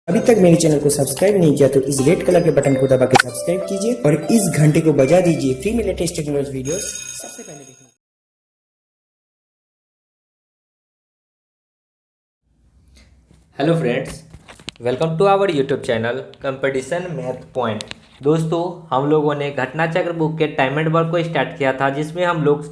अभी तक मेरे चैनल को सब्सक्राइब नहीं किया तो इस रेड कलर के बटन को दबा के सब्सक्राइब कीजिए और इस घंटे को बजा दीजिए फ्री में लेटेस्ट टेक्नोलॉजी वीडियोस सबसे पहले देखने। Hello friends, welcome to our YouTube channel competition math point. दोस्तों, हम लोगों ने घटना चक्र बुक के टाइम एंड वर्क को स्टार्ट किया था, जिसमें हम लोग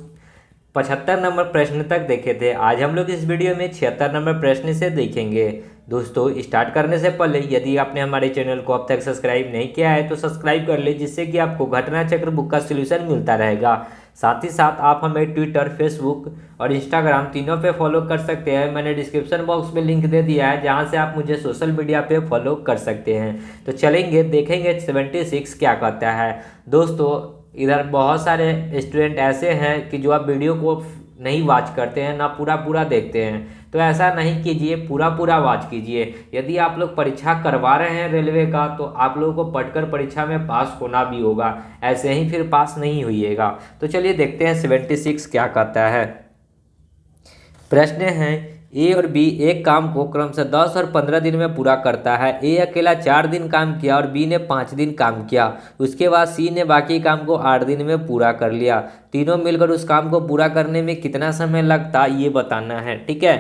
75 नंबर प्रश्न तक देखे थे। आज हम लोग इस वीडियो में 76 नंबर प्रश्न से देखेंगे। दोस्तों, स्टार्ट करने से पहले यदि आपने हमारे चैनल को अब तक सब्सक्राइब नहीं किया है तो सब्सक्राइब कर ले, जिससे कि आपको घटना चक्र बुक का सलूशन मिलता रहेगा। साथ ही साथ आप हमें ट्विटर, फेसबुक और इंस्टाग्राम तीनों पे फॉलो कर सकते हैं। मैंने डिस्क्रिप्शन बॉक्स में लिंक दे दिया है, जहां से आप मुझे सोशल मीडिया पे फॉलो कर सकते हैं। तो चलेंगे, देखेंगे 76 क्या कहता है। दोस्तों, इधर बहुत सारे स्टूडेंट ऐसे हैं कि जो आप वीडियो को नहीं वॉच करते हैं, ना पूरा पूरा देखते हैं। तो ऐसा नहीं कीजिए, पूरा पूरा वॉच कीजिए। यदि आप लोग परीक्षा करवा रहे हैं रेलवे का, तो आप लोगों को पढ़कर परीक्षा में पास होना भी होगा, ऐसे ही फिर पास नहीं होइएगा। तो चलिए देखते हैं 76 क्या कहता है। प्रश्न है, ए और बी एक काम को क्रमशः 10 और 15 दिन में पूरा करता है। ए अकेला 4 दिन काम किया और बी ने 5 दिन काम किया। उसके बाद सी ने बाकी काम को 8 दिन में पूरा कर लिया। तीनों मिलकर उस काम को पूरा करने में कितना समय लगता, ये बताना है। ठीक है,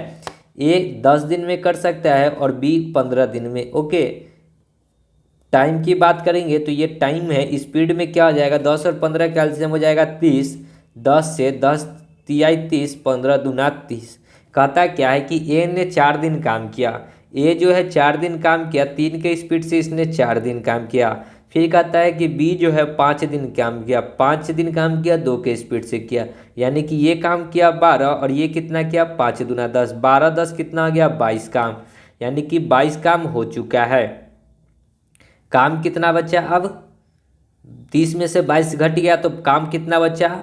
ए 10 दिन में कर सकता है और बी 15 दिन में। ओके, टाइम की बात करेंगे तो ये टाइम है। स्पीड में क्या हो जाएगा, 10 और 15 का एलसीएम हो जाएगा 30। 10 से 10 तिहाई 30, 15 दूना 30। कहता क्या है कि ए ने 4 दिन काम किया। ए जो है 4 दिन काम किया, 3 के स्पीड से इसने 4 दिन काम किया। फिर कहता है कि बी जो है 5 दिन काम किया। 5 दिन काम किया, 2 के स्पीड से किया, यानी कि ये काम किया 12 और ये कितना किया, 5 दूना 10। 12 10 कितना हो गया, 22 काम, यानी कि 22 काम हो चुका है। काम कितना बचा अब, 30 में से 22 घट गया तो काम कितना बचा,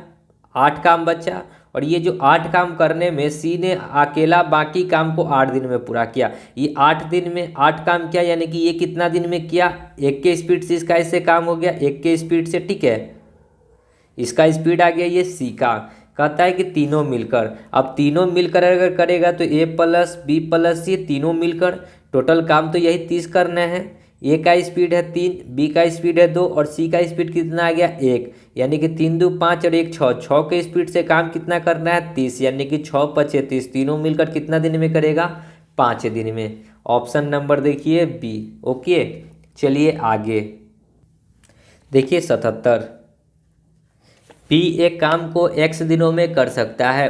8 काम बचा। और ये जो 8 काम करने में सी ने अकेला बाकी काम को 8 दिन में पूरा किया। ये 8 दिन में 8 काम किया, यानी कि ये कितना दिन में किया, 1 के स्पीड से इसका ऐसे काम हो गया, 1 के स्पीड से। ठीक है, इसका स्पीड आ गया ये सी का। कहता है कि तीनों मिलकर, अब तीनों मिलकर अगर करेगा तो ए प्लस बी प्लस सी, तीनों मिलकर टोटल काम तो यही 30 करना है। ए का स्पीड है 3, बी का स्पीड है 2 और सी का स्पीड कितना आ गया 1, यानी कि 3 2 5 और 1 6। 6 के स्पीड से काम कितना करना है, 30, यानी कि 6 5 30। तीनों मिलकर कितना दिन में करेगा, 5 दिन में। ऑप्शन नंबर देखिए बी। ओके, चलिए आगे देखिए 77। पी एक काम को एक्स दिनों में कर सकता है।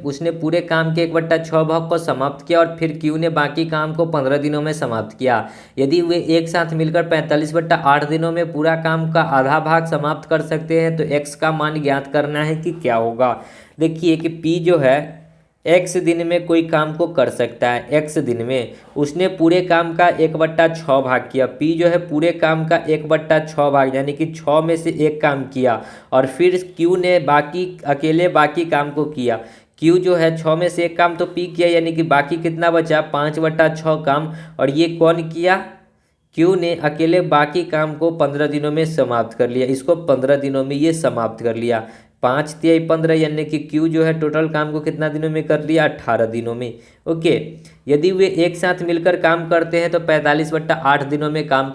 उसने पूरे काम के 1/6 भाग को समाप्त किया और फिर क्यू ने बाकी काम को 15 दिनों में समाप्त किया। यदि वे एक साथ मिलकर 45/8 दिनों में पूरा काम का आधा भाग समाप्त कर सकते हैं तो एक्स का मान ज्ञात करना है कि क्या होगा। देखिए कि पी जो है एक्स दिन में कोई काम को कर सकता है। एक्स दिन में उसने पूरे काम का 1/6 भाग किया। पी जो है पूरे काम का 1/6 भाग, यानी कि 6 में से 1 काम किया। और फिर क्यू ने अकेले बाकी काम को किया। क्यू जो है 6 में से 1 काम तो पी किया, यानी कि बाकी कितना बचा, 5/6 काम। और ये कौन किया, क्यू ने अकेले बाकी काम को 15 दिनों में समाप्त कर लिया। इसको 15 दिनों में ये समाप्त कर लिया। 5 तिहाई 15, यानी कि क्यू जो है टोटल काम को कितना दिनों में कर लिया, 18 दिनों में। ओके, यदि वे एक साथ मिलकर काम करते हैं तो 45/8 दिनों में काम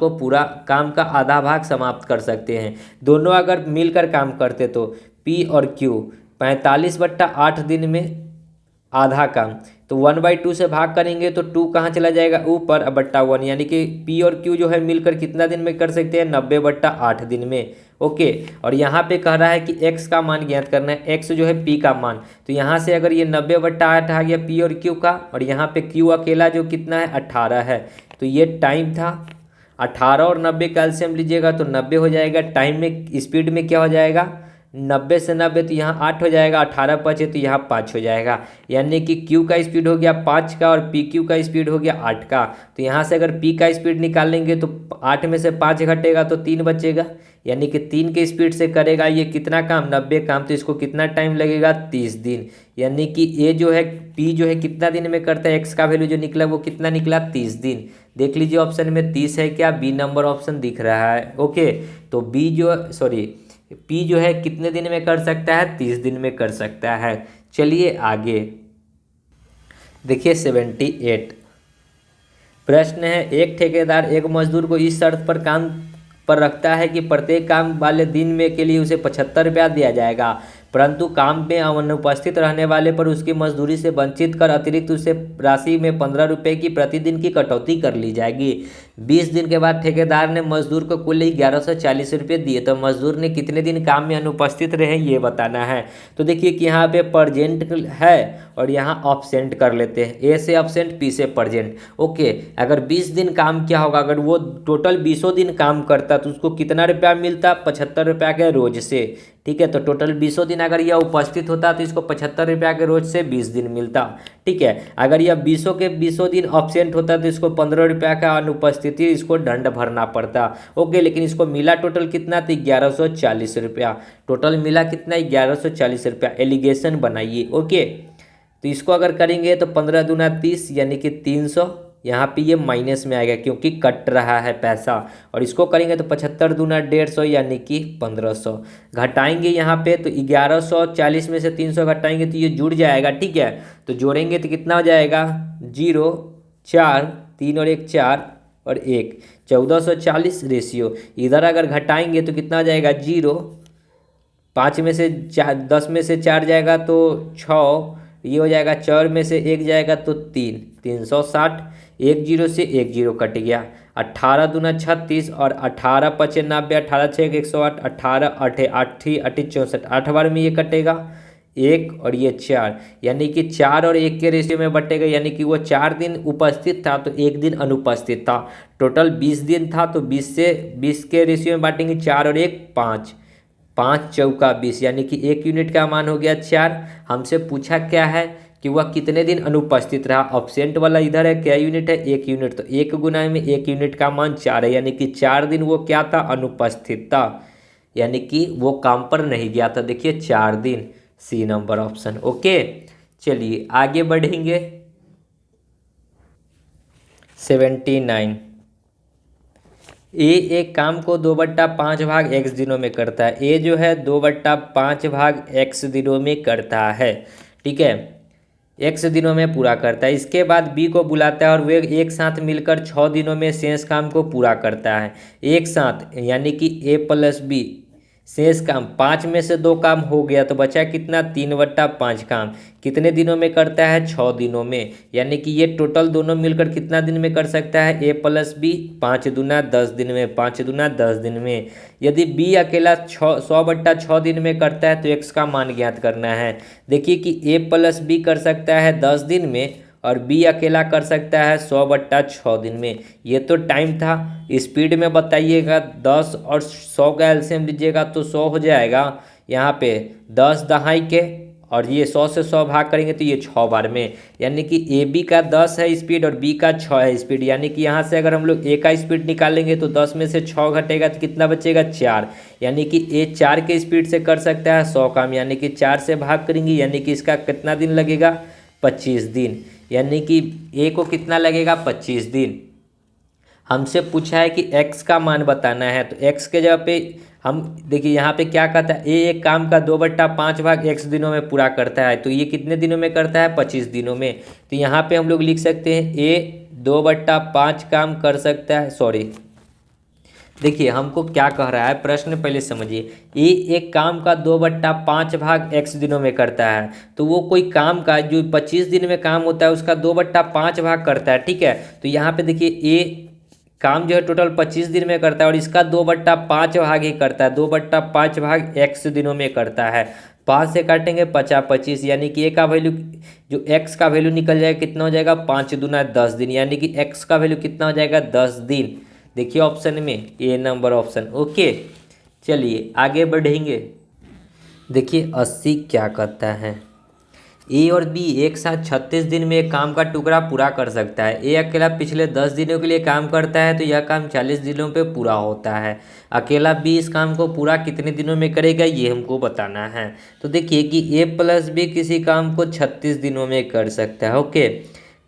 का आधा भाग समाप्त कर सकते हैं। दोनों अगर मिलकर काम करते तो पी और क्यू 45/8 दिन में आधा काम, तो 1/2 से भाग करेंगे तो 2 कहाँ चला जाएगा, ऊपर, अब बट्टा 1, यानी कि पी और क्यू जो है मिलकर कितना दिन में कर सकते हैं, 90/8 दिन में। ओके, और यहाँ पे कह रहा है कि x का मान ज्ञात करना है। x जो है p का मान, तो यहाँ से अगर ये 90/8 आ गया p और q का, और यहाँ पे q अकेला जो कितना है 18 है, तो ये टाइम था। 18 और 90 का एलसीएम लीजिएगा तो 90 हो जाएगा। टाइम में स्पीड में क्या हो जाएगा, 90 से 90 तो यहाँ 8 हो जाएगा, 18 बचे तो यहाँ 5 हो जाएगा, यानी कि Q का स्पीड हो गया 5 का और PQ का स्पीड हो गया 8 का। तो यहाँ से अगर P का स्पीड निकालेंगे तो 8 में से 5 घटेगा तो 3 बचेगा, यानी कि 3 के स्पीड से करेगा ये कितना काम, 90 काम। तो इसको कितना टाइम लगेगा, 30 दिन। यानी कि ए जो है P जो है कितना दिन में करता है, एक्स का वैल्यू जो निकला वो कितना निकला, 30 दिन। देख लीजिए ऑप्शन में 30 है क्या, बी नंबर ऑप्शन दिख रहा है। ओके, तो पी जो है कितने दिन में कर सकता है, 30 दिन में कर सकता है। चलिए आगे देखिए 78। प्रश्न है, एक ठेकेदार एक मजदूर को इस शर्त पर काम पर रखता है कि प्रत्येक काम वाले दिन में के लिए उसे 75 रुपया दिया जाएगा, परंतु काम में अनुपस्थित रहने वाले पर उसकी मजदूरी से वंचित कर अतिरिक्त उसे राशि में 15 रुपये की प्रतिदिन की कटौती कर ली जाएगी। 20 दिन के बाद ठेकेदार ने मजदूर को कुल 1140 रुपये दिए, तो मजदूर ने कितने दिन काम में अनुपस्थित रहे ये बताना है। तो देखिए कि यहाँ पे प्रजेंट है और यहाँ ऑब्सेंट कर लेते हैं, ए से ऑब्सेंट, पी से प्रजेंट। ओके, अगर 20 दिन काम किया होगा, अगर वो टोटल 20 दिन काम करता तो उसको कितना रुपया मिलता, 75 रुपया के रोज से। ठीक है, तो टोटल 20 दिन अगर यह उपस्थित होता तो इसको 75 रुपया के रोज से 20 दिन मिलता। ठीक है, अगर यह 20 के 20 दिन ऑब्सेंट होता तो इसको 15 रुपया का अनुपस्थिति इसको दंड भरना पड़ता। ओके, लेकिन इसको मिला टोटल कितना, तो 1140 रुपया। टोटल मिला कितना, 1140 रुपया। एलिगेशन बनाइए। ओके, तो इसको अगर करेंगे तो 15 दूना 30 यानी कि 300, यहाँ पे ये माइनस में आएगा क्योंकि कट रहा है पैसा। और इसको करेंगे तो 75 दूना 150 यानी कि 1500। घटाएंगे यहाँ पे तो 1140 में से 300 घटाएंगे तो ये जुड़ जाएगा। ठीक है, तो जोड़ेंगे तो कितना हो जाएगा, 0 4 3 और 1 4 और 1 1440 रेशियो। इधर अगर घटाएंगे तो कितना हो जाएगा, 0 5 में से 4, 10 में से 4 जाएगा तो 6, ये हो जाएगा 4 में से 1 जाएगा तो 3, 360। 1 0 से 1 0 कट गया। 18 दूना 36 और 18 5 90, 18 6 108, 18 8 8 8 64, 8 बार में ये कटेगा 1 और ये 4, यानी कि 4 और 1 के रेशियो में बटेगा, यानी कि वो 4 दिन उपस्थित था तो 1 दिन अनुपस्थित था। टोटल 20 दिन था तो 20 से 20 के रेशियो में बांटेंगे, 4 और 1 5, 5 चौका 20, यानी कि 1 यूनिट का मान हो गया 4। हमसे पूछा क्या है कि वह कितने दिन अनुपस्थित रहा। ऑब्सेंट वाला इधर है, क्या यूनिट है, 1 यूनिट, तो 1 गुना में 1 यूनिट का मान 4 है, यानी कि 4 दिन वो क्या था, अनुपस्थित था, यानी कि वो काम पर नहीं गया था। देखिए 4 दिन, सी नंबर ऑप्शन। ओके, चलिए आगे बढ़ेंगे। 79, ए एक काम को 2/5 भाग x दिनों में करता है। ए जो है 2/5 भाग x दिनों में करता है। ठीक है, x दिनों में पूरा करता है। इसके बाद b को बुलाता है और वे एक साथ मिलकर 6 दिनों में शेष काम को पूरा करता है। एक साथ यानी कि a प्लस b, शेष काम 5 में से 2 काम हो गया तो बचा कितना, 3/5 काम। कितने दिनों में करता है, 6 दिनों में, यानी कि ये टोटल दोनों मिलकर कितना दिन में कर सकता है, a प्लस b, 5 दूना 10 दिन में, 5 दूना 10 दिन में। यदि b अकेला 100/6 दिन में करता है तो x का मान ज्ञात करना है। देखिए कि a प्लस b कर सकता है 10 दिन में और b अकेला कर सकता है 100/6 दिन में। ये तो टाइम था। स्पीड में बताइएगा, 10 और 100 का एलसीएम लीजिएगा तो 100 हो जाएगा। यहाँ पे 10 दहाई के और ये 100 से 100 भाग करेंगे तो ये 6 बार में, यानी कि ए बी का 10 है स्पीड और बी का 6 है स्पीड, यानी कि यहाँ से अगर हम लोग ए का स्पीड निकालेंगे तो 10 में से 6 घटेगा तो कितना बचेगा, 4, यानी कि ए 4 के स्पीड से कर सकता है 100 काम, यानी कि 4 से भाग करेंगे, यानी कि इसका कितना दिन लगेगा, 25 दिन, यानी कि ए को कितना लगेगा, 25 दिन। हमसे पूछा है कि x का मान बताना है, तो x के जगह पे हम देखिए यहाँ पे क्या कहता है, ए एक काम का 2/5 भाग x दिनों में पूरा करता है, तो ये कितने दिनों में करता है, 25 दिनों में। तो यहाँ पे हम लोग लिख सकते हैं ए 2/5 काम कर सकता है, सॉरी देखिए हमको क्या कह रहा है प्रश्न पहले समझिए। ए एक काम का 2/5 भाग x दिनों में करता है, तो वो कोई काम का जो 25 दिन में काम होता है उसका 2/5 भाग करता है। ठीक है, तो यहाँ पे देखिए ए काम जो है टोटल 25 दिन में करता है और इसका 2/5 भाग ही करता है, 2/5 भाग x दिनों में करता है। 5 से काटेंगे 50 25, यानी कि ए का वैल्यू जो x का वैल्यू निकल जाएगा कितना हो जाएगा, 5 दूना 10 दिन, यानी कि x का वैल्यू कितना हो जाएगा, 10 दिन। देखिए ऑप्शन में ए नंबर ऑप्शन। ओके, चलिए आगे बढ़ेंगे। देखिए 80 क्या कहता है, ए और बी एक साथ 36 दिन में एक काम का टुकड़ा पूरा कर सकता है। ए अकेला पिछले 10 दिनों के लिए काम करता है तो यह काम 40 दिनों पे पूरा होता है। अकेला बी इस काम को पूरा कितने दिनों में करेगा ये हमको बताना है। तो देखिए कि ए प्लस बी किसी काम को 36 दिनों में कर सकता है। ओके,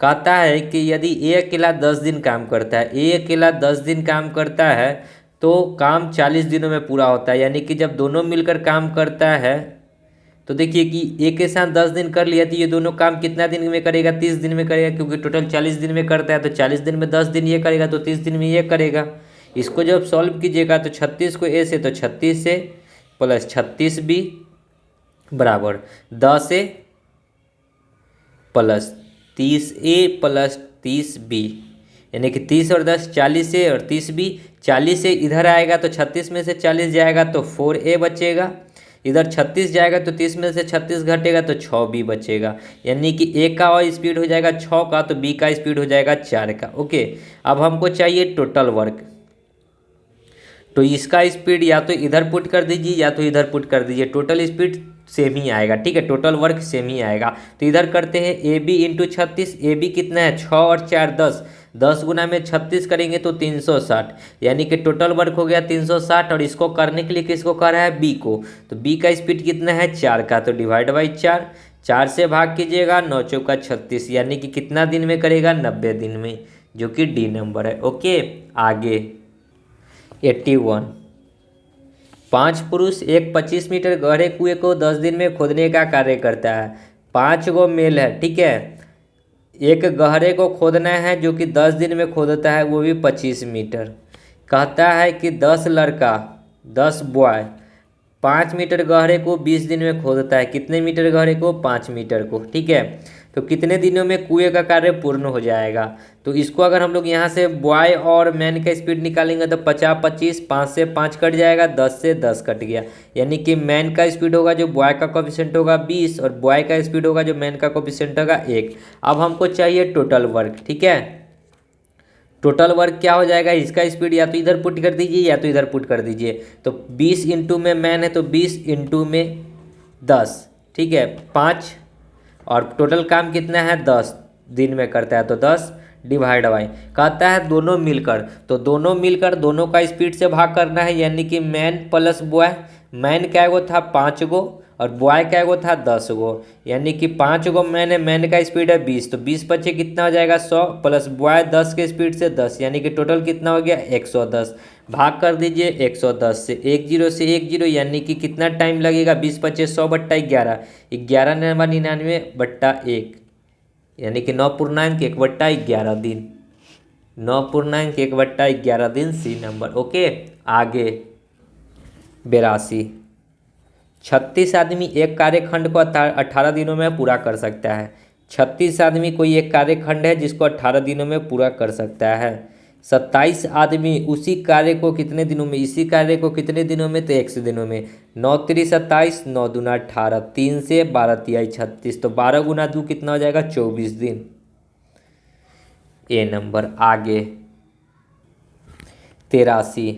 कहता है कि यदि ए अकेला 10 दिन काम करता है, ए अकेला 10 दिन काम करता है तो काम 40 दिनों में पूरा होता है, यानी कि जब दोनों मिलकर काम करता है तो देखिए कि एक के साथ 10 दिन कर लिया तो ये दोनों काम कितना दिन में करेगा, 30 दिन में करेगा, क्योंकि टोटल 40 दिन में करता है। तो 40 दिन में 10 दिन ये करेगा तो 30 दिन में ये करेगा। इसको जब सॉल्व कीजिएगा तो 36 को ए से तो 36 से प्लस 36 बी बराबर 10 ए प्लस 30 ए प्लस 30 बी, यानी कि 30 और 10 40 ए और 30 बी। 40 से इधर आएगा तो 36 में से 40 जाएगा तो 4a बचेगा, इधर 36 जाएगा तो 30 में से 36 घटेगा तो 6b बचेगा, यानी कि a का और स्पीड हो जाएगा 6 का, तो b का स्पीड हो जाएगा 4 का। ओके, अब हमको चाहिए टोटल वर्क, तो इसका स्पीड या तो इधर पुट कर दीजिए या तो इधर पुट कर दीजिए, टोटल स्पीड सेम ही आएगा। ठीक है, टोटल वर्क सेम ही आएगा। तो इधर करते हैं A B into 36, A B कितना है 6 और 4 10, 10 गुना में 36 करेंगे तो 360, यानी कि टोटल वर्क हो गया 360। और इसको करने के लिए किसको कर रहा है, बी को, तो बी का स्पीड कितना है 4 का, तो डिवाइड बाई 4, 4 से भाग कीजिएगा 9 चौका 36, यानी कि कितना दिन में करेगा 90 दिन में, जो कि डी नंबर है। ओके, आगे 81, 5 पुरुष एक 25 मीटर गहरे कुएं को 10 दिन में खोदने का कार्य करता है। 5 गो मेल है, ठीक है, एक गहरे को खोदना है जो कि 10 दिन में खोदता है, वो भी 25 मीटर। कहता है कि 10 लड़का 10 बॉय 5 मीटर गहरे को 20 दिन में खोदता है। कितने मीटर गहरे को, 5 मीटर को। ठीक है, तो कितने दिनों में कुएं का कार्य पूर्ण हो जाएगा। तो इसको अगर हम लोग यहाँ से बॉय और मैन का स्पीड निकालेंगे तो 50 25, 5 से 5 कट जाएगा, 10 से 10 कट गया, यानी कि मैन का स्पीड होगा जो बॉय का कोफिशिएंट होगा 20 और बॉय का स्पीड होगा जो मैन का कोफिशिएंट होगा 1। अब हमको चाहिए टोटल वर्क। ठीक है, टोटल वर्क क्या हो जाएगा, इसका स्पीड या तो इधर पुट कर दीजिए या तो इधर पुट कर दीजिए। तो 20 इंटू में मैन है तो 20 इंटू में 10, ठीक है 5, और टोटल काम कितना है 10 दिन में करता है, तो 10 डिवाइड बाई, कहता है दोनों मिलकर, तो दोनों मिलकर दोनों का स्पीड से भाग करना है, यानी कि मैन प्लस बॉय। मैन क्या गो था 5 गो और बॉय क्या गो था 10 गो, यानी कि 5 गो मैन है, मैन का स्पीड है 20, तो 20 बचे कितना हो जाएगा 100 प्लस बॉय 10 के स्पीड से 10, यानी कि टोटल कितना हो गया 110। भाग कर दीजिए 110 से, 10 से 10, यानी कि कितना टाइम लगेगा, 20 बचे 100 बट्टा 11, 11 नंबर 99 बट्टा 1, यानी कि 9.1/11 दिन, 9.1/11 दिन, सी नंबर। ओके, आगे 82, 36 आदमी एक कार्यखंड को 18 दिनों में पूरा कर सकता है। 36 आदमी कोई एक कार्यखंड है जिसको 18 दिनों में पूरा कर सकता है। 27 आदमी उसी कार्य को कितने दिनों में, इसी कार्य को कितने दिनों में, तो 100 दिनों में। 9 3 27, 9 दूना 18, 3 से 12 तिहाई 36, तो 12 गुना 2 कितना हो जाएगा 24 दिन, ए नंबर। आगे 83,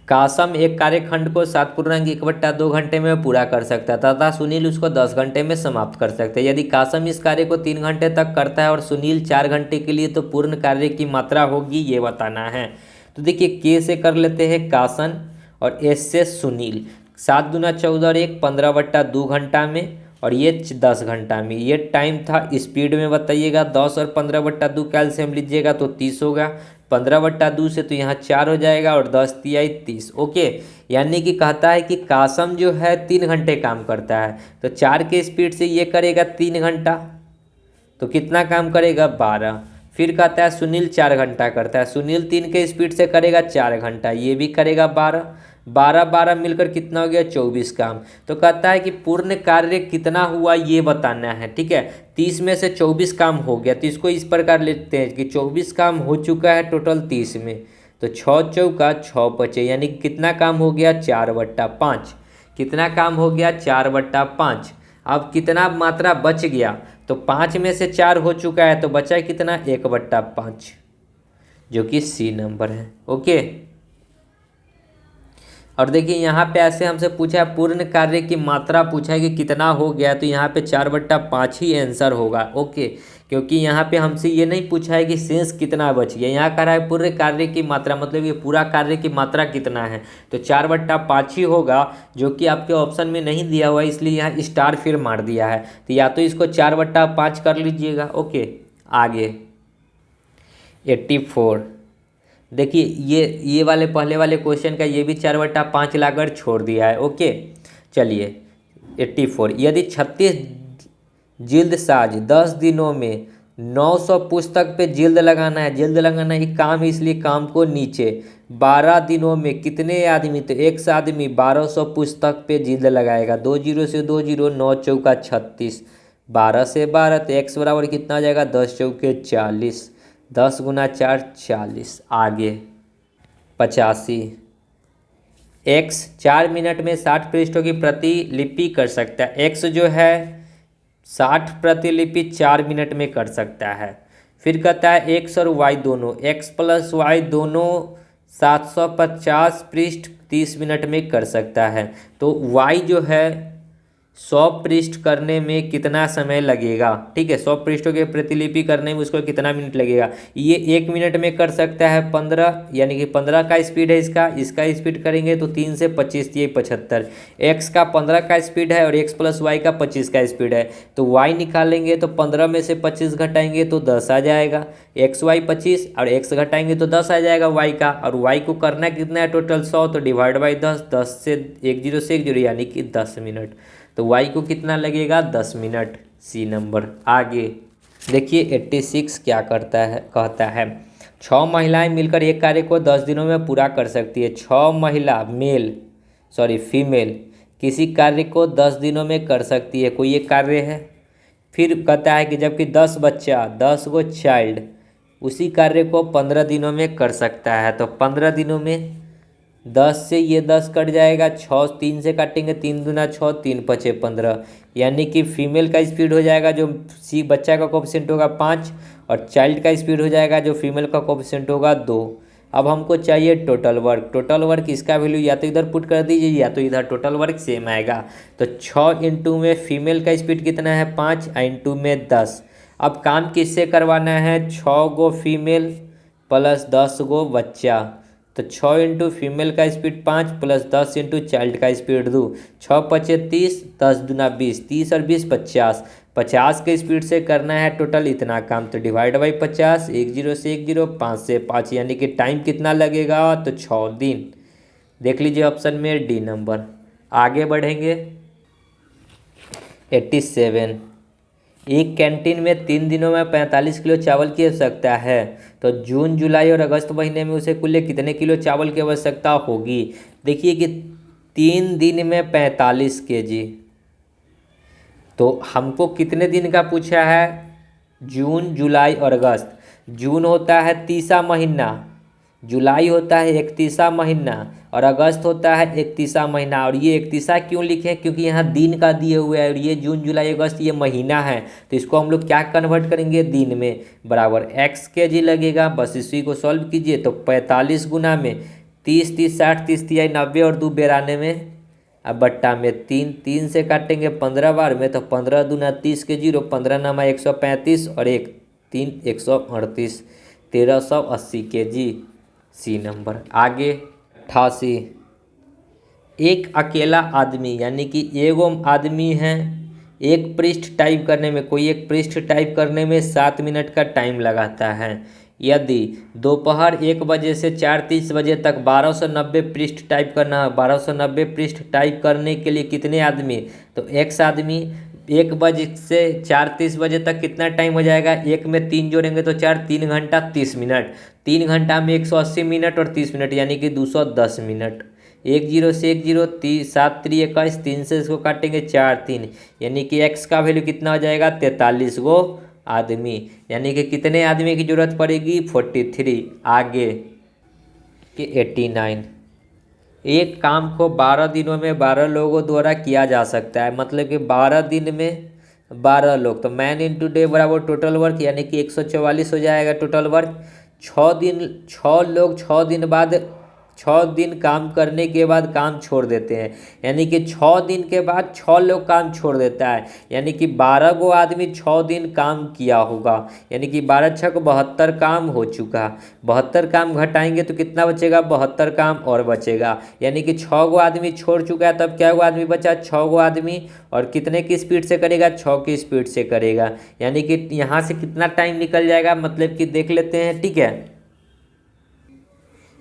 कासम एक कार्यखंड को 7.1/2 घंटे में पूरा कर सकता है तथा सुनील उसको 10 घंटे में समाप्त कर सकते हैं। यदि कासम इस कार्य को 3 घंटे तक करता है और सुनील 4 घंटे के लिए, तो पूर्ण कार्य की मात्रा होगी, ये बताना है। तो देखिए के से कर लेते हैं कासन और एस से सुनील। 7 दूना 14 और 1 15/2 घंटा में, और ये 10 घंटा में। ये टाइम था, स्पीड में बताइएगा। 10 और 15/2 कैल्सियम लीजिएगा तो 30 होगा, 15/2 से तो यहाँ 4 हो जाएगा और 10 तिहाई 30। ओके, यानी कि कहता है कि कासम जो है 3 घंटे काम करता है, तो 4 के स्पीड से ये करेगा 3 घंटा, तो कितना काम करेगा 12। फिर कहता है सुनील 4 घंटा करता है, सुनील 3 के स्पीड से करेगा 4 घंटा, ये भी करेगा 12, 12 मिलकर कितना हो गया 24 काम। तो कहता है कि पूर्ण कार्य कितना हुआ ये बताना है। ठीक है, 30 में से 24 काम हो गया, तो इसको इस प्रकार लिखते हैं कि 24 काम हो चुका है टोटल 30 में, तो 6 चौका 6 बचे, यानी कितना काम हो गया 4/5। कितना काम हो गया 4/5। अब कितना मात्रा बच गया, तो 5 में से 4 हो चुका है, तो बचा कितना 1/5, जो कि सी नंबर है। ओके, और देखिए यहाँ पे ऐसे हमसे पूछा है पूर्ण कार्य की मात्रा पूछा है कि कितना हो गया, तो यहाँ पे 4/5 ही आंसर होगा। ओके, क्योंकि यहाँ पे हमसे ये नहीं पूछा है कि शेष कितना बच गया, यहाँ कह रहा है पूर्ण कार्य की मात्रा, मतलब ये पूरा कार्य की मात्रा कितना है, तो 4/5 ही होगा, जो कि आपके ऑप्शन में नहीं दिया हुआ है, इसलिए यहाँ स्टार फिर मार दिया है। तो या तो इसको 4/5 कर लीजिएगा। ओके, आगे 84, देखिए ये वाले पहले वाले क्वेश्चन का ये भी 4/5 लाकर छोड़ दिया है। ओके, चलिए 84। यदि 36 जिल्द साज 10 दिनों में 900 पुस्तक पे जिल्द लगाना है, जिल्द लगाना ही काम है, इसलिए काम को नीचे 12 दिनों में कितने आदमी, तो एक आदमी 1200 पुस्तक पे जिल्द लगाएगा। 2 जीरो से 2 जीरो, 9 चौका 36, 12 से 12, तो एक्स बराबर कितना हो जाएगा, 10 चौके 40, 10 गुना 4 40। आगे 85। एक्स 4 मिनट में 60 पृष्ठों की प्रतिलिपि कर सकता है। एक्स जो है 60 प्रतिलिपि 4 मिनट में कर सकता है। फिर कहता है एक्स और वाई दोनों, एक्स प्लस वाई दोनों 750 पृष्ठ 30 मिनट में कर सकता है। तो वाई जो है 100 पृष्ठ करने में कितना समय लगेगा, ठीक है, 100 पृष्ठों के प्रतिलिपि करने में उसको कितना मिनट लगेगा। ये 1 मिनट में कर सकता है 15, यानी कि 15 का स्पीड है इसका स्पीड करेंगे तो 3 से 25 ये 75। एक्स का 15 का स्पीड है और एक्स प्लस वाई का 25 का स्पीड है, तो वाई निकालेंगे तो 15 में से 25 घटाएंगे तो 10 आ जाएगा। एक्स वाई 25 और एक्स घटाएंगे तो 10 आ जाएगा वाई का, और वाई को करना कितना है टोटल 100, तो डिवाइड बाई 10, 10 से 1 जीरो से 1 जीरो, यानी कि 10 मिनट। तो वाई को कितना लगेगा, 10 मिनट। सी नंबर। आगे देखिए 86 क्या करता है, कहता है 6 महिलाएं मिलकर एक कार्य को 10 दिनों में पूरा कर सकती है। 6 महिला फीमेल किसी कार्य को 10 दिनों में कर सकती है, कोई एक कार्य है। फिर कहता है कि जबकि 10 बच्चा 10 गो चाइल्ड उसी कार्य को 15 दिनों में कर सकता है। तो 15 दिनों में 10 से ये 10 कट जाएगा, 6 3 से काटेंगे, 3 दूना 6, 3 पचे 15, यानी कि फीमेल का स्पीड हो जाएगा जो सी बच्चा का कोफिशिएंट होगा 5, और चाइल्ड का स्पीड हो जाएगा जो फीमेल का कोफिशिएंट होगा 2। अब हमको चाहिए टोटल वर्क। टोटल वर्क इसका वैल्यू या तो इधर पुट कर दीजिए या तो इधर, टोटल वर्क सेम आएगा। तो 6 इंटू में फीमेल का स्पीड कितना है 5, इंटू में 10। अब काम किससे करवाना है, 6 गो फीमेल प्लस 10 गो बच्चा, तो 6 इंटू फीमेल का स्पीड 5 प्लस 10 इंटू चाइल्ड का स्पीड 2, 6 पचे 30, 10 दूना 20, 30 और 20 50, 50 के स्पीड से करना है टोटल इतना काम, तो डिवाइड बाई 50, 1 जीरो से 1 जीरो, 5 से 5, यानी कि टाइम कितना लगेगा, तो 6 दिन। देख लीजिए ऑप्शन में डी नंबर। आगे बढ़ेंगे 87। एक कैंटीन में 3 दिनों में 45 किलो चावल की आवश्यकता है, तो जून जुलाई और अगस्त महीने में उसे कुल कितने किलो चावल की आवश्यकता होगी। देखिए कि 3 दिन में 45 केजी, तो हमको कितने दिन का पूछा है, जून जुलाई और अगस्त। जून होता है 30वां महीना, जुलाई होता है 31वां महीना, और अगस्त होता है 31वां महीना। और ये 31वां क्यों लिखे, क्योंकि यहाँ दिन का दिए हुए है, और ये जून जुलाई अगस्त ये महीना है, तो इसको हम लोग क्या कन्वर्ट करेंगे, दिन में, बराबर एक्स के जी लगेगा। बस इसी को सॉल्व कीजिए, तो 45 गुना में 30 30 60 30 तिहाई 90 और 2 92, अब बट्टा में 3, 3 से काटेंगे 15 बार में, तो 15 दूना 30 के जीरो, 15 नामा 135 और 1 3 138, 1380 के जी। सी नंबर। आगे 88। एक अकेला आदमी यानी कि एगो आदमी है, एक पृष्ठ टाइप करने में, कोई एक पृष्ठ टाइप करने में 7 मिनट का टाइम लगाता है। यदि दोपहर 1 बजे से 4:30 बजे तक 1290 पृष्ठ टाइप करना है, 1290 पृष्ठ टाइप करने के लिए कितने आदमी, तो एक्स आदमी 1 बजे से 4:30 बजे तक कितना टाइम हो जाएगा, 1 में 3 जोड़ेंगे तो 4, 3 घंटा 30 मिनट, 3 घंटा में 180 मिनट और 30 मिनट यानी कि 210 मिनट। 1 जीरो से 1 जीरो, 7 3 21, 3 से इसको काटेंगे 4 3, यानी कि एक्स का वैल्यू कितना हो जाएगा, 43 गो आदमी, यानी कि कितने आदमी की जरूरत पड़ेगी, 43। आगे कि 89। एक काम को 12 दिनों में 12 लोगों द्वारा किया जा सकता है, मतलब कि 12 दिन में 12 लोग, तो मैन इंटू डे बराबर टोटल वर्क, यानी कि 144 हो जाएगा टोटल वर्क। 6 लोग 6 दिन बाद 6 दिन काम करने के बाद काम छोड़ देते हैं, यानी कि 6 दिन के बाद 6 लोग काम छोड़ देता है, यानी कि 12 गो आदमी 6 दिन काम किया होगा, यानी कि 12 6 को 72 काम हो चुका। 72 काम घटाएंगे तो कितना बचेगा, 72 काम और बचेगा, यानी कि 6 गो आदमी छोड़ चुका है, तब क्या गो आदमी बचा, 6 गो आदमी, और कितने की स्पीड से करेगा, 6 की स्पीड से करेगा, यानी कि यहाँ से कितना टाइम निकल जाएगा, मतलब कि देख लेते हैं, ठीक है।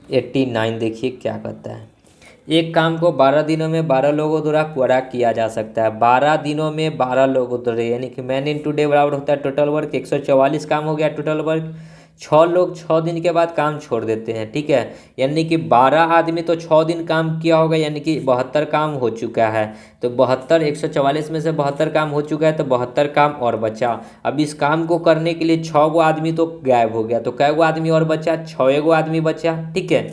89 देखिए क्या कहता है। एक काम को 12 दिनों में 12 लोगों द्वारा पूरा किया जा सकता है। 12 दिनों में 12 लोगों द्वारा, यानी कि मैन इन टू डे बराबर होता है टोटल वर्क। 144 काम हो गया टोटल वर्क। 6 लोग 6 दिन के बाद काम छोड़ देते हैं, ठीक है। यानी कि 12 आदमी तो 6 दिन काम किया होगा, यानी कि 72 काम हो चुका है। तो 72, 144 में से 72 काम हो चुका है, तो 72 काम और बचा। अब इस काम को करने के लिए 6 गो आदमी तो गायब हो गया, तो कै गो आदमी और बचा? 6 गो आदमी बचा, ठीक है।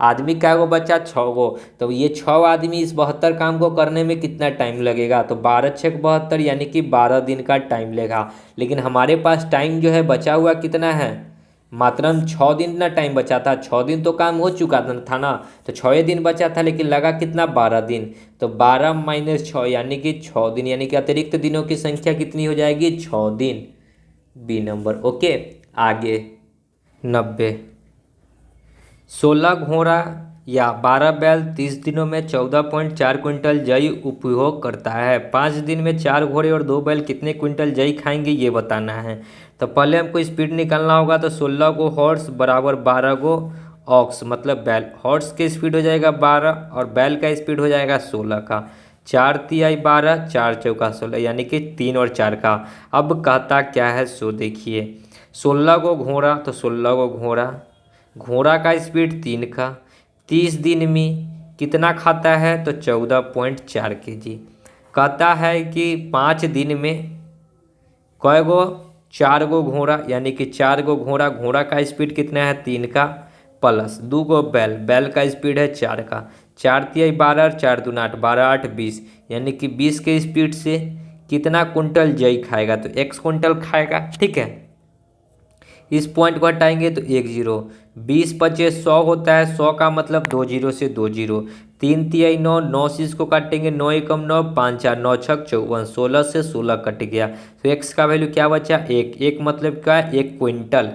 आदमी कै गो बचा? 6 गो। तो ये 6 आदमी इस 72 काम को करने में कितना टाइम लगेगा? तो 12 छः 72, यानी कि 12 दिन का टाइम लेगा। लेकिन हमारे पास टाइम जो है बचा हुआ कितना है? मात्र 6 दिन ना टाइम बचा था। 6 दिन तो काम हो चुका था ना, तो 6 दिन बचा था, लेकिन लगा कितना? 12 दिन। तो 12 माइनस 6 यानी कि 6 दिन, यानी कि अतिरिक्त दिनों की संख्या कितनी हो जाएगी? 6 दिन। B number. ओके, आगे 90। 16 घोड़ा या 12 बैल 30 दिनों में 14.4 क्विंटल जई उपभोग करता है। 5 दिन में 4 घोड़े और 2 बैल कितने क्विंटल जई खाएंगे, ये बताना है। तो पहले हमको स्पीड निकालना होगा। तो 16 गो हॉर्स बराबर 12 गो ऑक्स, मतलब बैल। हॉर्स की स्पीड हो जाएगा 12 और बैल का स्पीड हो जाएगा 16 का। 4 तिहाई 12, 4 चौका 16, यानी कि 3 और 4 का। अब कहता क्या है सो देखिए। 16 गो घोड़ा, तो 16 गो घोड़ा, घोड़ा का स्पीड 3 का। 30 दिन में कितना खाता है? तो 14.4 kg। कहता है कि 5 दिन में कै गो? 4 गो घोड़ा, यानी कि 4 गो घोड़ा। घोड़ा का स्पीड कितना है? 3 का, प्लस 2 गो बैल, बैल का स्पीड है 4 का। 4 तिहाई 12 और 4 दूना 8, 12 8 20, यानी कि 20 के स्पीड से कितना कुंटल जई खाएगा? तो x कुंटल खाएगा, ठीक है। इस पॉइंट को हटाएंगे तो 1 0। 20 25 100 होता है, 100 का मतलब 2 0 से 2 0। 3 तिहाई 9, 9 से इसको काटेंगे, 9 एकम 9, 5 4 9 छक 54, 16 से 16 कट गया। तो एक्स का वैल्यू क्या बचा? 1। 1 मतलब क्या है? 1 quintal.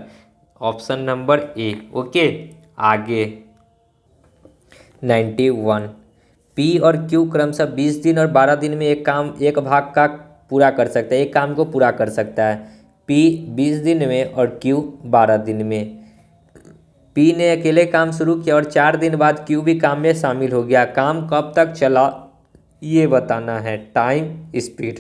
Option number A. Okay, आगे 91। पी और क्यू क्रमशः 20 दिन और 12 दिन में एक भाग का पूरा कर सकता है, एक काम को पूरा कर सकता है। पी 20 दिन में और क्यू 12 दिन में। पी ने अकेले काम शुरू किया और 4 दिन बाद क्यू भी काम में शामिल हो गया। काम कब तक चला ये बताना है। टाइम स्पीड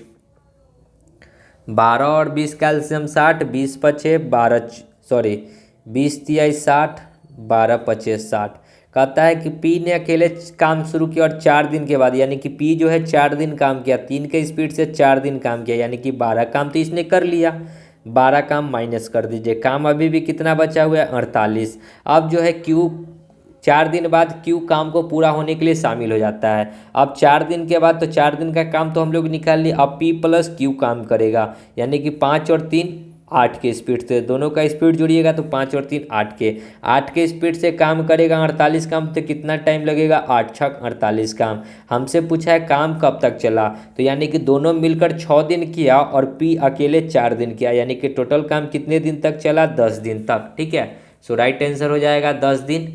12 और 20 का एलसीएम 60, 20 पचे 12, सॉरी 20 तिहाई 60, 12 पचे 60। कहता है कि पी ने अकेले काम शुरू किया और 4 दिन के बाद, यानी कि पी जो है 4 दिन काम किया, 3 के स्पीड से 4 दिन काम किया, यानी कि 12 काम तो इसने कर लिया। 12 काम माइनस कर दीजिए, काम अभी भी कितना बचा हुआ है? 48। अब जो है क्यू 4 दिन बाद क्यू काम को पूरा होने के लिए शामिल हो जाता है। अब 4 दिन के बाद, तो 4 दिन का काम तो हम लोग निकाल लिए। अब पी प्लस क्यू काम करेगा, यानी कि 5 और 3 8 के स्पीड से, दोनों का स्पीड जोड़िएगा तो 5 और 3 8 के स्पीड से काम करेगा। 48 काम, तो कितना टाइम लगेगा? 8 छक 48 काम। हमसे पूछा है काम कब तक चला, तो यानी कि दोनों मिलकर 6 दिन किया और पी अकेले 4 दिन किया, यानी कि टोटल काम कितने दिन तक चला? 10 दिन तक, ठीक है। सो राइट आंसर हो जाएगा 10 दिन,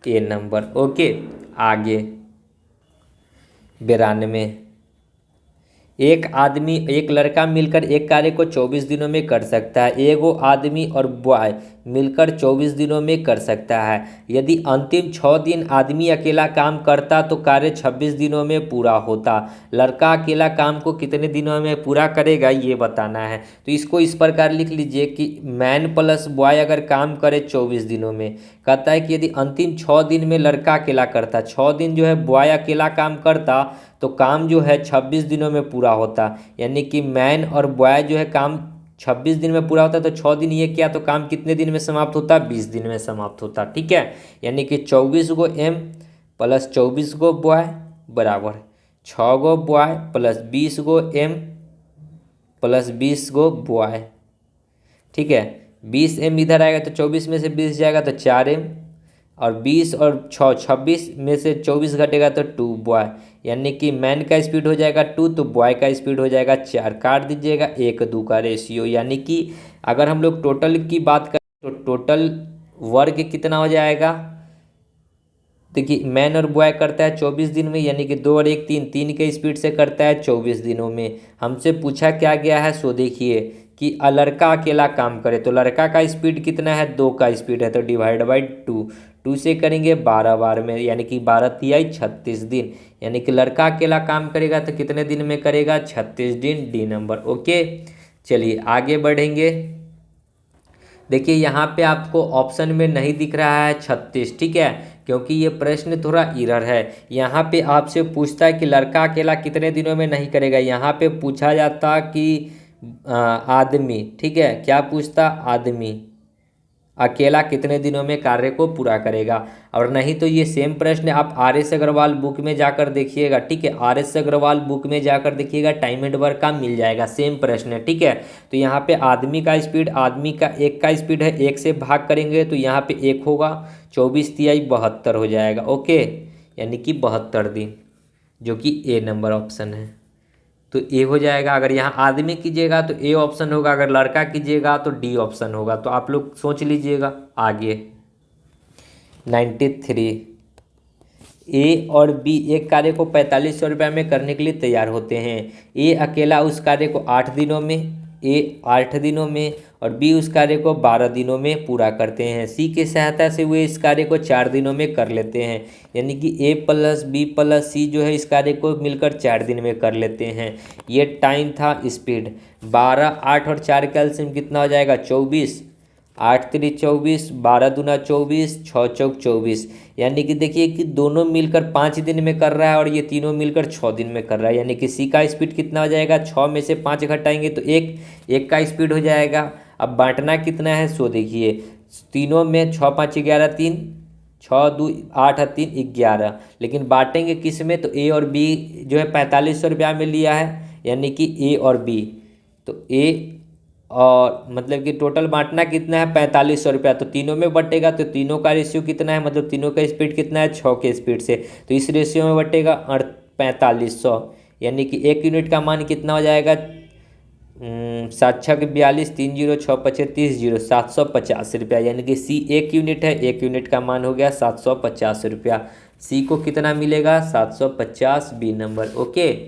ए नंबर। ओके, आगे 92। एक लड़का मिलकर एक कार्य को 24 दिनों में कर सकता है। एगो आदमी और बॉय मिलकर 24 दिनों में कर सकता है। यदि अंतिम 6 दिन आदमी अकेला काम करता तो कार्य 26 दिनों में पूरा होता। लड़का अकेला काम को कितने दिनों में पूरा करेगा ये बताना है। तो इसको इस प्रकार लिख लीजिए कि मैन प्लस बॉय अगर काम करे 24 दिनों में, कहता है कि यदि अंतिम 6 दिन में लड़का अकेला करता, 6 दिन जो है बॉय अकेला काम करता, तो काम जो है 26 दिनों में पूरा होता। यानी कि मैन और बॉय जो है काम 26 दिन में पूरा होता, तो 6 दिन ये किया तो काम कितने दिन में समाप्त होता? 20 दिन में समाप्त होता, ठीक है। यानी कि 24 गो एम प्लस 24 गो बॉय बराबर 6 गो बॉय प्लस 20 गो एम प्लस 20 गो बॉय, ठीक है। 20 एम इधर आएगा तो 24 में से 20 जाएगा तो 4 एम, और 20 और 6 26 में से 24 घटेगा तो 2 बॉय, यानी कि मैन का स्पीड हो जाएगा 2 तो बॉय का स्पीड हो जाएगा 4। काट दीजिएगा 1-2 का रेशियो, यानी कि अगर हम लोग टोटल की बात करें तो टोटल वर्ग कितना हो जाएगा? देखिए मैन और बॉय करता है 24 दिन में, यानी कि 2 और 1 3, 3 के स्पीड से करता है 24 दिनों में। हमसे पूछा क्या गया है सो देखिए कि लड़का अकेला काम करे तो लड़का का स्पीड कितना है, 2 का स्पीड है तो डिवाइड बाई 2 से करेंगे 12 बार में, यानी कि 12 तिहाई 36 दिन, यानी कि लड़का अकेला काम करेगा तो कितने दिन में करेगा, 36 दिन, डी नंबर। ओके, चलिए आगे बढ़ेंगे। देखिए यहाँ पे आपको ऑप्शन में नहीं दिख रहा है 36, ठीक है, क्योंकि ये प्रश्न थोड़ा इरर है। यहाँ पे आपसे पूछता है कि लड़का अकेला कितने दिनों में नहीं करेगा, यहाँ पे पूछा जाता कि आदमी, ठीक है, क्या पूछता, आदमी अकेला कितने दिनों में कार्य को पूरा करेगा। और नहीं तो ये सेम प्रश्न आप RS अग्रवाल बुक में जाकर देखिएगा, ठीक है, RS अग्रवाल बुक में जाकर देखिएगा, टाइम एंड वर्क का मिल जाएगा, सेम प्रश्न है, ठीक है। तो यहाँ पे आदमी का स्पीड, आदमी का 1 का स्पीड है, 1 से भाग करेंगे तो यहाँ पे 1 होगा, 24 तिहाई 72 हो जाएगा। ओके, यानी कि 72 दिन, जो कि ए नंबर ऑप्शन है, तो ए हो जाएगा। अगर यहाँ आदमी कीजिएगा तो ए ऑप्शन होगा, अगर लड़का कीजिएगा तो डी ऑप्शन होगा। तो आप लोग सोच लीजिएगा। आगे 93, ए और बी एक कार्य को 4500 रुपये में करने के लिए तैयार होते हैं। ए अकेला उस कार्य को 8 दिनों में, ए 8 दिनों में और बी उस कार्य को 12 दिनों में पूरा करते हैं। सी की सहायता से वे इस कार्य को 4 दिनों में कर लेते हैं, यानी कि ए प्लस बी प्लस सी जो है इस कार्य को मिलकर 4 दिन में कर लेते हैं। ये टाइम था, स्पीड 12, 8 और 4 का एलसीएम कितना हो जाएगा, 24, 8 3 24, 12 दूना 24, 6 चौक 24, यानी कि देखिए कि दोनों मिलकर 5 दिन में कर रहा है और ये तीनों मिलकर 6 दिन में कर रहा है, यानी कि सी का स्पीड कितना हो जाएगा, 6 में से 5 घटाएंगे तो 1 का स्पीड हो जाएगा। अब बांटना कितना है सो देखिए, तीनों में 6 5 11 3, 6 2 8 3 11, लेकिन बांटेंगे किस में, तो ए और बी जो है 4500 रुपया में लिया है, यानी कि ए और बी, तो ए और मतलब कि टोटल बांटना कितना है 4500 रुपया, तो तीनों में बटेगा तो तीनों का रेशियो कितना है, मतलब तीनों का स्पीड कितना है, 6 के स्पीड से, तो इस रेशियो में बटेगा 4500, यानी कि 1 यूनिट का मान कितना हो जाएगा, 7 6 42, 3 0 6 5 30 0, 750 रुपया, यानी कि सी 1 यूनिट है, 1 यूनिट का मान हो गया 750 रुपया। सी को कितना मिलेगा, 750, बी नंबर। ओके,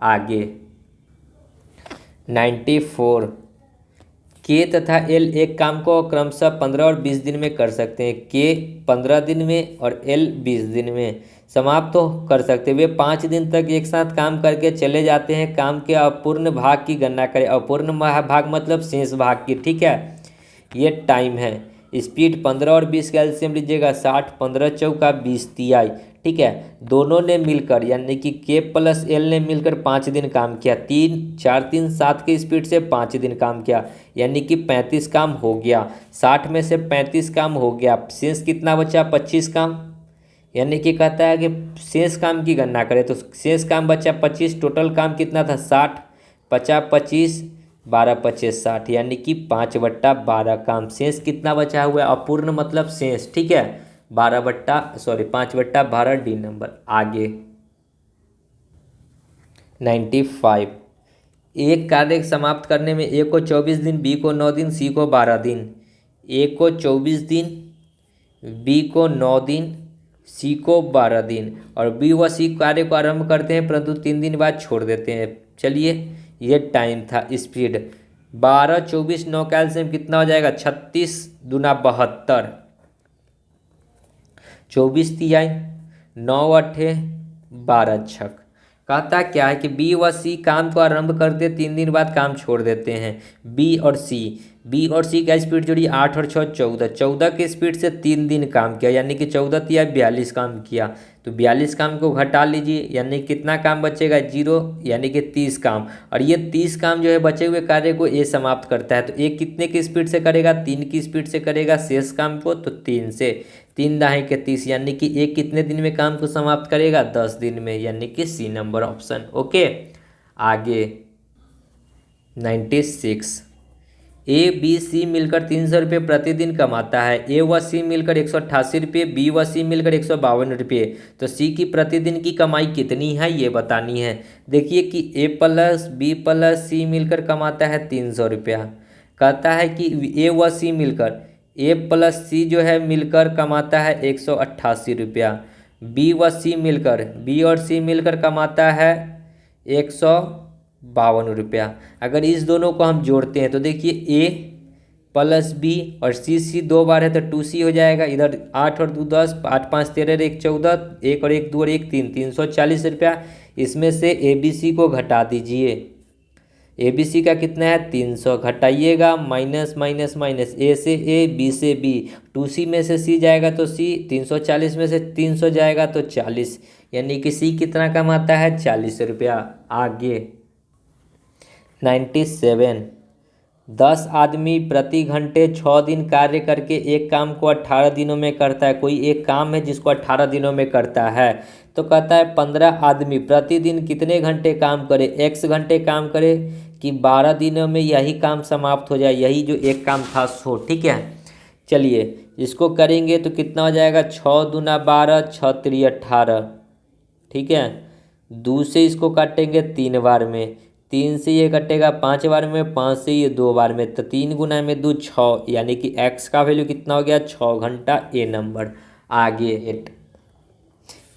आगे 94, के तथा एल एक काम को क्रमशः 15 और 20 दिन में कर सकते हैं। के 15 दिन में और एल 20 दिन में समाप्त तो कर सकते हैं। वे 5 दिन तक एक साथ काम करके चले जाते हैं। काम के अपूर्ण भाग की गणना करें। अपूर्ण भाग मतलब शेष भाग की, ठीक है। ये टाइम है। स्पीड 15 और 20 का एलसीएम लीजिएगा 60, 15 चौका 20 तिहाई, ठीक है। दोनों ने मिलकर यानी कि के प्लस एल ने मिलकर 5 दिन काम किया। 3 4 3 7 की स्पीड से 5 दिन काम किया, यानी कि 35 काम हो गया। 60 में से 35 काम हो गया, शेष कितना बचा, 25 काम, यानी कि कहता है कि शेष काम की गणना करें तो शेष काम बचा 25, टोटल काम कितना था 60, 50 25, 12 25 60, यानी कि 5/12 काम। शेष कितना बचा हुआ है, अपूर्ण मतलब शेष, ठीक है। 5/12 डी नंबर। आगे 95, एक कार्य समाप्त करने में ए को 24 दिन, बी को 9 दिन, सी को 12 दिन। ए को 24 दिन, बी को 9 दिन, सी को 12 दिन, और बी व सी कार्य को आरंभ करते हैं परंतु 3 दिन बाद छोड़ देते हैं। चलिए, ये टाइम था। स्पीड 12 24 9 का एलसीएम कितना हो जाएगा, 36 दूना 72, 24 तिहाई 9 अट्ठे 12 छक। कहता क्या है कि बी व सी काम को आरंभ करते 3 दिन बाद काम छोड़ देते हैं। बी और सी का स्पीड जोड़िए 8 और 6 14, 14 के स्पीड से 3 दिन काम किया, यानी कि 14 तिया 42 काम किया। तो 42 काम को घटा लीजिए, यानी कितना काम बचेगा, 0, यानी कि 30 काम। और ये 30 काम जो है बचे हुए कार्य को ए समाप्त करता है। तो ए कितने की स्पीड से करेगा, 3 की स्पीड से करेगा शेष काम को, तो 3 से 3 दाएँ के 30, यानी कि ए कितने दिन में काम को समाप्त करेगा, 10 दिन में, यानी कि सी नंबर ऑप्शन। ओके, आगे 96, ए बी सी मिलकर 300 रुपये प्रतिदिन कमाता है। ए व सी मिलकर 188 रुपये, बी व सी मिलकर 152 रुपये। तो सी की प्रतिदिन की कमाई कितनी है ये बतानी है। देखिए कि ए प्लस बी प्लस सी मिलकर कमाता है 300 रुपया। कहता है कि ए व सी मिलकर, ए प्लस सी जो है मिलकर कमाता है 188 रुपया। बी व सी मिलकर, बी और सी मिलकर कमाता है 52 रुपया। अगर इस दोनों को हम जोड़ते हैं तो देखिए ए प्लस बी और सी 2 बार है तो 2C हो जाएगा। इधर 8 और 2 10, 8 5 13, 1 14, 1 और 1 2 और 1 3, 340 रुपया। इसमें से ABC को घटा दीजिए। ABC का कितना है 300, घटाइएगा माइनस माइनस माइनस, ए से ए बी से बी, 2C में से C जाएगा तो C, 340 में से 300 जाएगा तो 40, यानी कि C कितना कमाता है 40 रुपया। आगे 97, 10 आदमी प्रति घंटे 6 दिन कार्य करके एक काम को 18 दिनों में करता है। कोई एक काम है जिसको 18 दिनों में करता है, तो कहता है 15 आदमी प्रतिदिन कितने घंटे काम करे, x घंटे काम करे कि 12 दिनों में यही काम समाप्त हो जाए, यही जो एक काम था सो। ठीक है, चलिए इसको करेंगे तो कितना हो जाएगा 6 दूना 12, 6 3 18। ठीक है, 2 से इसको काटेंगे 3 बार में, 3 से ये कटेगा 5 बार में, 5 से ये 2 बार में, तो 3 गुना में 2 6, यानी कि x का वैल्यू कितना हो गया 6 घंटा, ए नंबर। आगे 8,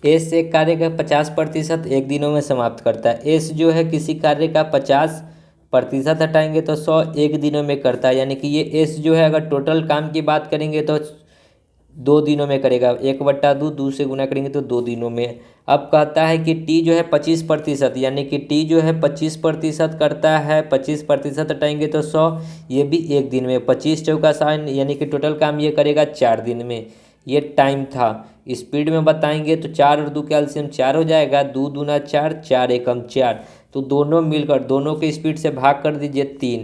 एस एक कार्य का 50% एक दिनों में समाप्त करता है। एस जो है किसी कार्य का 50% हटाएंगे तो 100 एक दिनों में करता है, यानी कि ये एस जो है अगर टोटल काम की बात करेंगे तो 2 दिनों में करेगा। 1/2 2 से गुना करेंगे तो 2 दिनों में। अब कहता है कि टी जो है 25%, यानी कि टी जो है 25% करता है, 25% हटाएंगे तो 100, ये भी एक दिन में। 25 चौका 60, यानी कि टोटल काम ये करेगा 4 दिन में। ये टाइम था। स्पीड में बताएंगे तो 4 और 2 कैल्शियम 4 हो जाएगा, 2 दूना 4, 4 एकम 4, तो दोनों मिलकर दोनों के स्पीड से भाग कर दीजिए 3,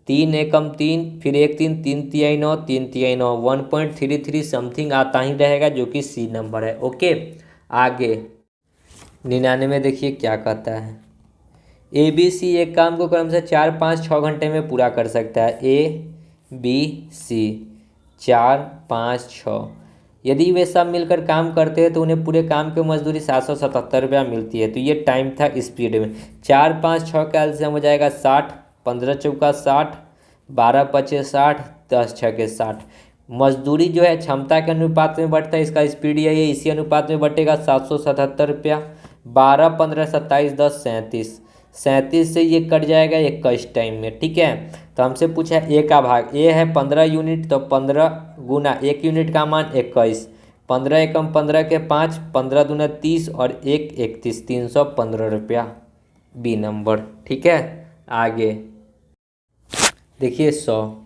3 एकम 3, फिर 1 3, 3 तिहाई 9, 3 तिहाई 9, 1.33 समथिंग आता ही रहेगा, जो कि सी नंबर है। ओके, आगे 99 देखिए क्या कहता है। ABC एक काम को क्रम से 4 5 6 घंटे में पूरा कर सकता है। ABC 4 5 6, यदि वे सब मिलकर काम करते हैं तो उन्हें पूरे काम की मजदूरी 777 रुपया मिलती है। तो ये टाइम था स्पीड में। 4 5 6 का एलसीएम हो जाएगा 60, 15 चौका 60, 12 पचे 60, 10 छके 60। मजदूरी जो है क्षमता के अनुपात में बढ़ता है, इसका स्पीड यही है, इसी अनुपात में बढ़ेगा 777 रुपया। 12 15 27 10 37, 37 से ये कट जाएगा 21 टाइम में। ठीक है, तो हमसे पूछा ए का भाग, ए है 15 यूनिट, तो 15 गुना 1 यूनिट का मान 21, 15 एकम 15 के 5, 15 दूना 30 और 1 31, 315 रुपया, बी नंबर। ठीक है, आगे देखिए 100,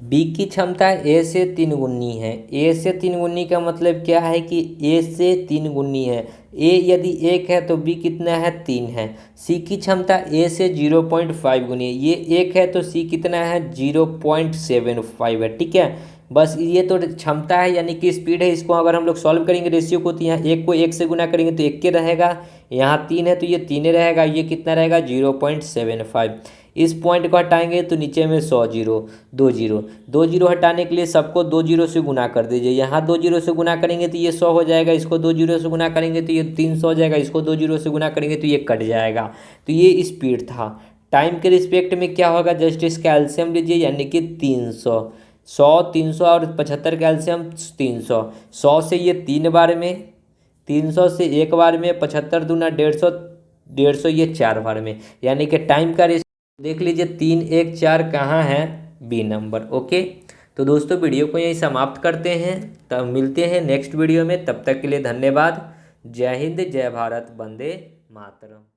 बी की क्षमता ए से 3 गुनी है। ए से 3 गुनी का मतलब क्या है कि ए से 3 गुनी है। ए यदि 1 है तो बी कितना है 3 है। सी की क्षमता ए से 0.5 गुनी है, ये 1 है तो सी कितना है 0.75 है। ठीक है, बस ये तो क्षमता है, यानी कि स्पीड है। इसको अगर हम लोग सॉल्व करेंगे रेशियो को, तो यहाँ 1 को 1 से गुना करेंगे तो 1 के रहेगा, यहाँ 3 है तो ये 3 रहेगा, ये कितना रहेगा 0.75। इस पॉइंट को हटाएंगे तो नीचे में 100 जीरो, 2 जीरो हटाने के लिए सबको 2 जीरो से गुना कर दीजिए। यहाँ 2 जीरो से गुना करेंगे तो ये 100 हो जाएगा, इसको 2 जीरो से गुना करेंगे तो ये 300 हो जाएगा, इसको 2 जीरो से गुना करेंगे तो ये कट जाएगा। तो ये स्पीड था। टाइम के रिस्पेक्ट में क्या होगा, जस्ट इसका एलसीएम लीजिए, यानी कि 300, 100 300 और 75 का एलसीएम 300। 100 से ये 3 बार में, 300 से 1 बार में, 75 दूना 150, 150 ये 4 बार में, यानी कि टाइम का देख लीजिए 3 1 4 कहाँ है, बी नंबर। ओके, तो दोस्तों वीडियो को यहीं समाप्त करते हैं, तब मिलते हैं नेक्स्ट वीडियो में। तब तक के लिए धन्यवाद। जय हिंद, जय भारत, वंदे मातरम।